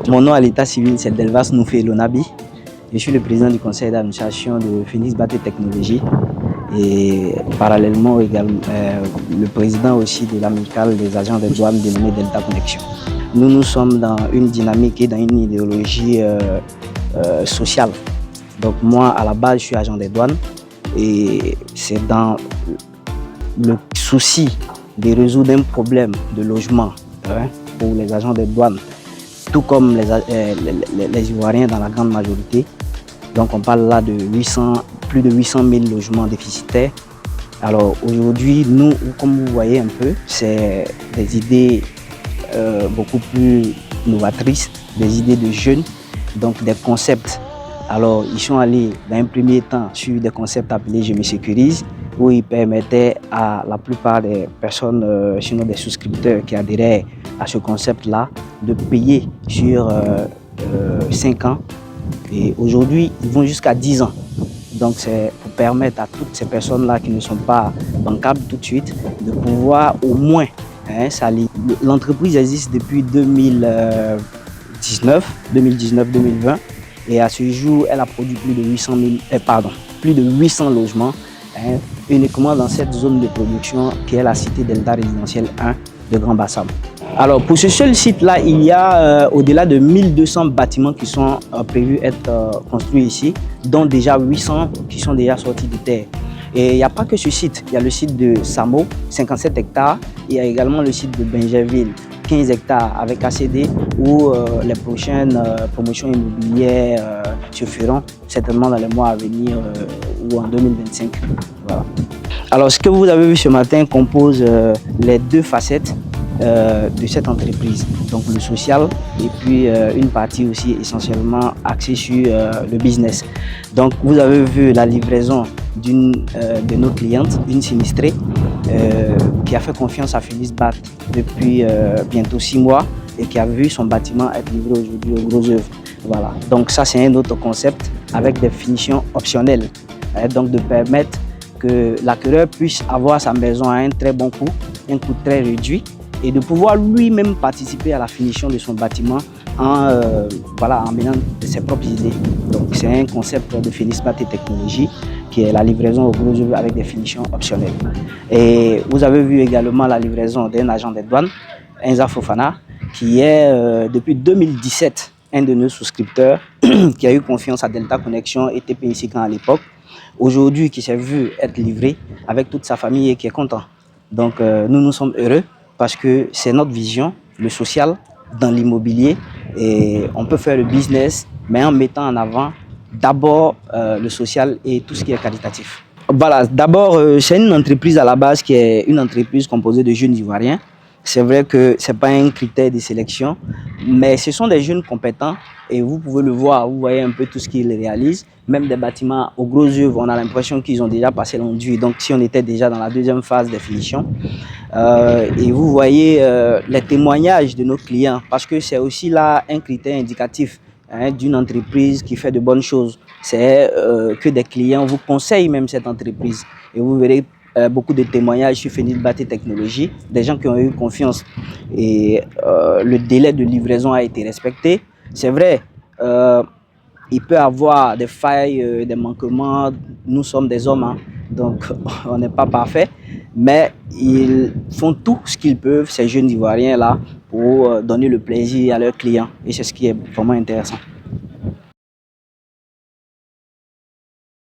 Mon nom à l'état civil, c'est Delvas Noufé Lonabi. Je suis le président du conseil d'administration de Phoenix Baté Technologies et parallèlement également le président aussi de l'amicale des agents des douanes dénommé Delta Connection. Nous sommes dans une dynamique et dans une idéologie sociale. Donc moi, à la base, je suis agent des douanes et c'est dans le souci de résoudre un problème de logement pour les agents des douanes, tout comme les Ivoiriens dans la grande majorité. Donc on parle là de plus de 800 000 logements déficitaires. Alors aujourd'hui, nous, comme vous voyez un peu, c'est des idées beaucoup plus novatrices, des idées de jeunes, donc des concepts. Alors ils sont allés dans un premier temps sur des concepts appelés Je me sécurise, où ils permettaient à la plupart des personnes, sinon des souscripteurs qui adhéraient à ce concept-là, de payer sur 5 ans. Et aujourd'hui, ils vont jusqu'à 10 ans. Donc c'est pour permettre à toutes ces personnes-là qui ne sont pas bancables tout de suite, de pouvoir au moins s'allier. L'entreprise existe depuis 2019-2020 et à ce jour, elle a produit plus de 800 logements uniquement dans cette zone de production qui est la cité Delta Résidentielle 1 de Grand Bassam. Alors pour ce seul site-là, il y a au-delà de 1200 bâtiments qui sont prévus être construits ici, dont déjà 800 qui sont déjà sortis de terre. Et il n'y a pas que ce site, il y a le site de Samo, 57 hectares, il y a également le site de Benjerville, 15 hectares avec ACD, où les prochaines promotions immobilières se feront certainement dans les mois à venir ou en 2025. Voilà. Alors ce que vous avez vu ce matin compose les deux facettes de cette entreprise, donc le social et puis une partie aussi essentiellement axée sur le business. Donc vous avez vu la livraison d'une de nos clientes, une sinistrée qui a fait confiance à Phoenix Bat depuis bientôt 6 mois et qui a vu son bâtiment être livré aujourd'hui au Gros Œuvre. Voilà. Donc ça c'est un autre concept avec des finitions optionnelles, donc de permettre que l'acquéreur puisse avoir sa maison à un très bon coût, un coût très réduit, et de pouvoir lui-même participer à la finition de son bâtiment en menant ses propres idées. Donc c'est un concept de Phoenix Baté Technologies qui est la livraison au gros œuvre avec des finitions optionnelles. Et vous avez vu également la livraison d'un agent des douanes, Enza Fofana, qui est depuis 2017 un de nos souscripteurs qui a eu confiance à Delta Connection et TPICAN à l'époque. Aujourd'hui, qui s'est vu être livré avec toute sa famille et qui est content. Donc nous sommes heureux parce que c'est notre vision, le social dans l'immobilier, et on peut faire le business mais en mettant en avant d'abord le social et tout ce qui est caritatif. Voilà, d'abord c'est une entreprise à la base qui est une entreprise composée de jeunes Ivoiriens. C'est vrai que ce n'est pas un critère de sélection, mais ce sont des jeunes compétents et vous pouvez le voir, vous voyez un peu tout ce qu'ils réalisent. Même des bâtiments aux gros œuvres, on a l'impression qu'ils ont déjà passé l'enduit. Donc si on était déjà dans la deuxième phase de finition, et vous voyez les témoignages de nos clients, parce que c'est aussi là un critère indicatif d'une entreprise qui fait de bonnes choses. C'est que des clients vous conseillent même cette entreprise et vous verrez beaucoup de témoignages sur Phoenix Baté Technologies, des gens qui ont eu confiance et le délai de livraison a été respecté. C'est vrai, il peut y avoir des failles, des manquements, nous sommes des hommes, donc on n'est pas parfait, mais ils font tout ce qu'ils peuvent, ces jeunes Ivoiriens-là, pour donner le plaisir à leurs clients et c'est ce qui est vraiment intéressant.